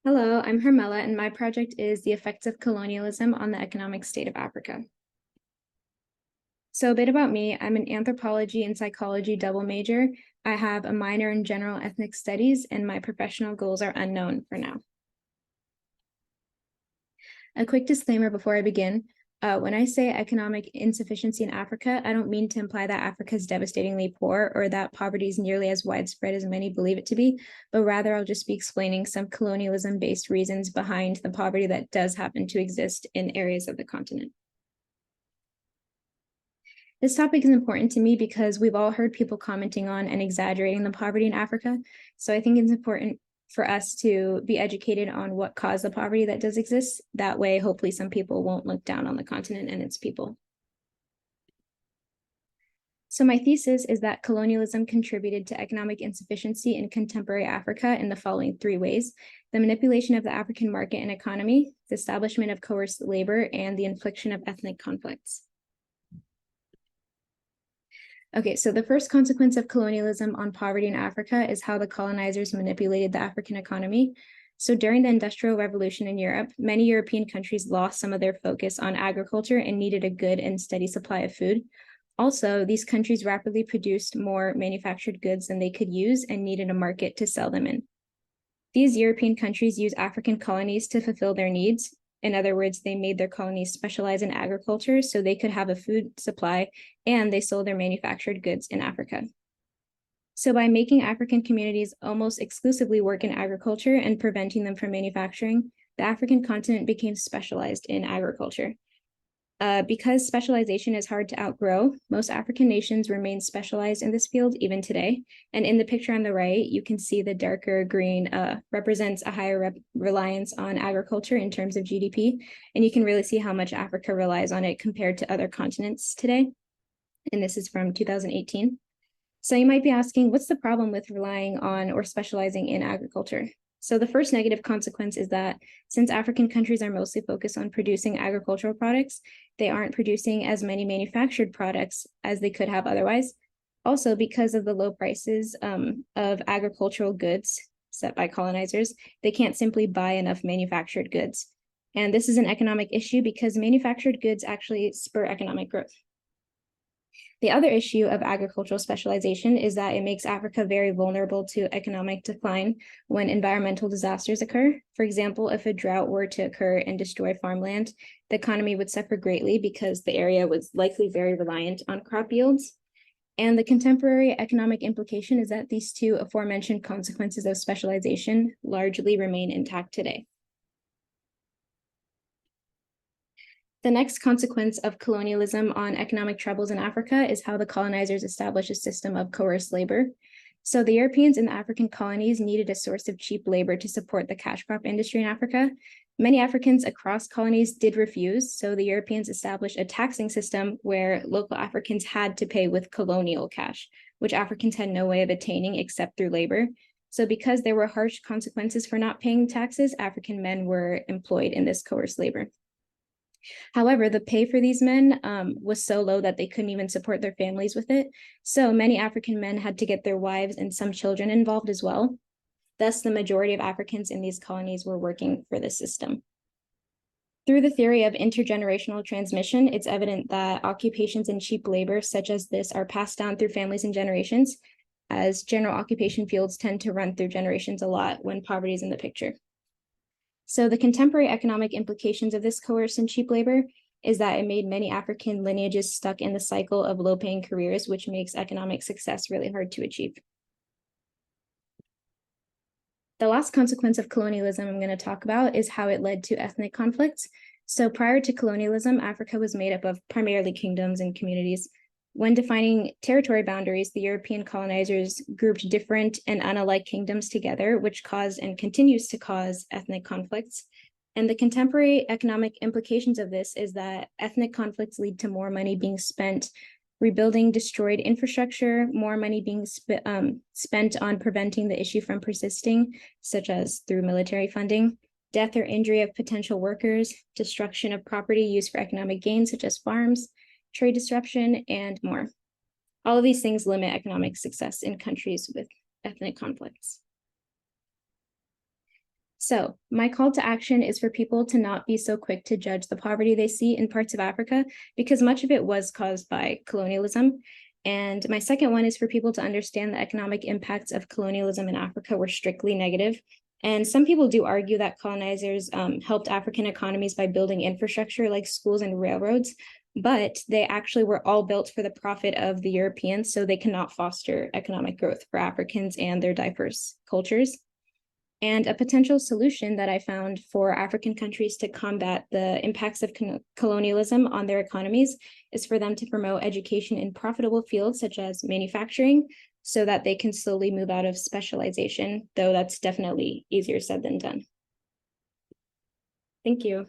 Hello, I'm Hermela, and my project is the effects of colonialism on the economic state of Africa. So a bit about me, I'm an anthropology and psychology double major. I have a minor in general ethnic studies, and my professional goals are unknown for now. A quick disclaimer before I begin. When I say economic insufficiency in Africa, I don't mean to imply that Africa is devastatingly poor or that poverty is nearly as widespread as many believe it to be, but rather I'll just be explaining some colonialism-based reasons behind the poverty that does happen to exist in areas of the continent. This topic is important to me because we've all heard people commenting on and exaggerating the poverty in Africa. So I think it's important for us to be educated on what caused the poverty that does exist. That way, hopefully some people won't look down on the continent and its people. So my thesis is that colonialism contributed to economic insufficiency in contemporary Africa in the following three ways: the manipulation of the African market and economy, the establishment of coerced labor, and the infliction of ethnic conflicts. Okay, so the first consequence of colonialism on poverty in Africa is how the colonizers manipulated the African economy. So during the Industrial Revolution in Europe, many European countries lost some of their focus on agriculture and needed a good and steady supply of food. Also, these countries rapidly produced more manufactured goods than they could use and needed a market to sell them in. These European countries used African colonies to fulfill their needs. In other words, they made their colonies specialize in agriculture so they could have a food supply, and they sold their manufactured goods in Africa. So by making African communities almost exclusively work in agriculture and preventing them from manufacturing, the African continent became specialized in agriculture. Because specialization is hard to outgrow, most African nations remain specialized in this field even today. And in the picture on the right, you can see the darker green represents a higher reliance on agriculture in terms of GDP. And you can really see how much Africa relies on it compared to other continents today. And this is from 2018. So you might be asking, what's the problem with relying on or specializing in agriculture? So the first negative consequence is that since African countries are mostly focused on producing agricultural products, they aren't producing as many manufactured products as they could have otherwise. Also, because of the low prices of agricultural goods set by colonizers, they can't simply buy enough manufactured goods. And this is an economic issue because manufactured goods actually spur economic growth. The other issue of agricultural specialization is that it makes Africa very vulnerable to economic decline when environmental disasters occur. For example, if a drought were to occur and destroy farmland, the economy would suffer greatly because the area was likely very reliant on crop yields. And the contemporary economic implication is that these two aforementioned consequences of specialization largely remain intact today. The next consequence of colonialism on economic troubles in Africa is how the colonizers established a system of coerced labor. So the Europeans in the African colonies needed a source of cheap labor to support the cash crop industry in Africa. Many Africans across colonies did refuse, so the Europeans established a taxing system where local Africans had to pay with colonial cash, which Africans had no way of attaining except through labor. So because there were harsh consequences for not paying taxes, African men were employed in this coerced labor. However, the pay for these men was so low that they couldn't even support their families with it. So many African men had to get their wives and some children involved as well. Thus, the majority of Africans in these colonies were working for this system. Through the theory of intergenerational transmission, it's evident that occupations in cheap labor such as this are passed down through families and generations, as general occupation fields tend to run through generations a lot when poverty is in the picture. So the contemporary economic implications of this coerced and cheap labor is that it made many African lineages stuck in the cycle of low-paying careers, which makes economic success really hard to achieve. The last consequence of colonialism I'm going to talk about is how it led to ethnic conflicts. So prior to colonialism, Africa was made up of primarily kingdoms and communities. When defining territory boundaries, the European colonizers grouped different and unalike kingdoms together, which caused and continues to cause ethnic conflicts. And the contemporary economic implications of this is that ethnic conflicts lead to more money being spent rebuilding destroyed infrastructure, more money being spent on preventing the issue from persisting, such as through military funding, death or injury of potential workers, destruction of property used for economic gain, such as farms, trade disruption, and more. All of these things limit economic success in countries with ethnic conflicts. So my call to action is for people to not be so quick to judge the poverty they see in parts of Africa, because much of it was caused by colonialism. And my second one is for people to understand the economic impacts of colonialism in Africa were strictly negative. And some people do argue that colonizers helped African economies by building infrastructure like schools and railroads, but they actually were all built for the profit of the Europeans, so they cannot foster economic growth for Africans and their diverse cultures. And a potential solution that I found for African countries to combat the impacts of colonialism on their economies is for them to promote education in profitable fields such as manufacturing, so that they can slowly move out of specialization, though that's definitely easier said than done. Thank you.